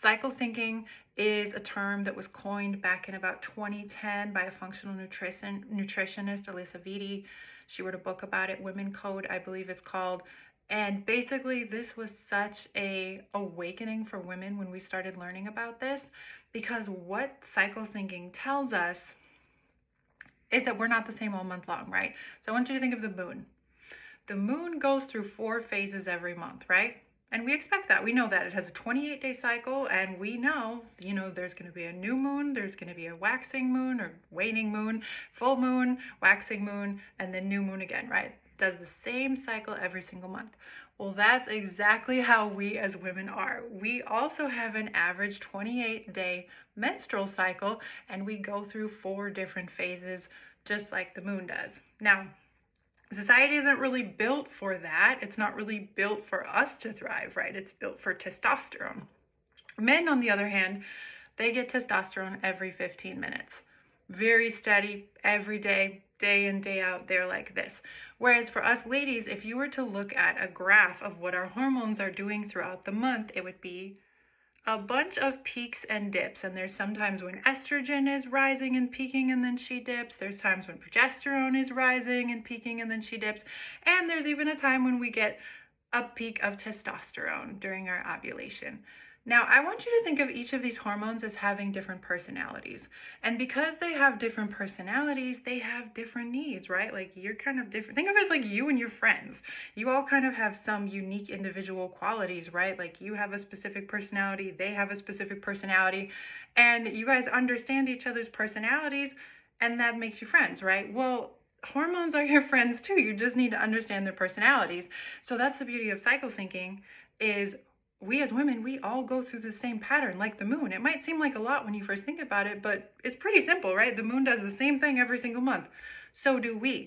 Cycle syncing is a term that was coined back in about 2010 by a functional nutritionist, Alisa Vitti. She wrote a book about it, Women Code, I believe it's called. And basically, this was such a awakening for women when we started learning about this, because what cycle syncing tells us is that we're not the same all month long, right? So I want you to think of the moon. The moon goes through 4 phases every month, right? And we expect that. We know that it has a 28-day cycle, and we know, there's going to be a new moon, there's going to be a waxing moon or waning moon, full moon, waxing moon, and then new moon again, right? It does the same cycle every single month. Well, that's exactly how we as women are. We also have an average 28-day menstrual cycle, and we go through 4 different phases, just like the moon does. Now, society isn't really built for that. It's not really built for us to thrive, right? It's built for testosterone. Men, on the other hand, they get testosterone every 15 minutes. Very steady, every day, day in, day out, they're like this. Whereas for us ladies, if you were to look at a graph of what our hormones are doing throughout the month, it would be a bunch of peaks and dips. And there's sometimes when estrogen is rising and peaking and then she dips. There's times when progesterone is rising and peaking and then she dips. And there's even a time when we get a peak of testosterone during our ovulation. Now, I want you to think of each of these hormones as having different personalities. And because they have different personalities, they have different needs, right? Like, you're kind of different. Think of it like you and your friends. You all kind of have some unique individual qualities, right? Like, you have a specific personality, they have a specific personality, and you guys understand each other's personalities, and that makes you friends, right? Well, hormones are your friends too. You just need to understand their personalities. So that's the beauty of cycle syncing, is we as women, we all go through the same pattern like the moon. It might seem like a lot when you first think about it, but it's pretty simple, right? The moon does the same thing every single month. So do we.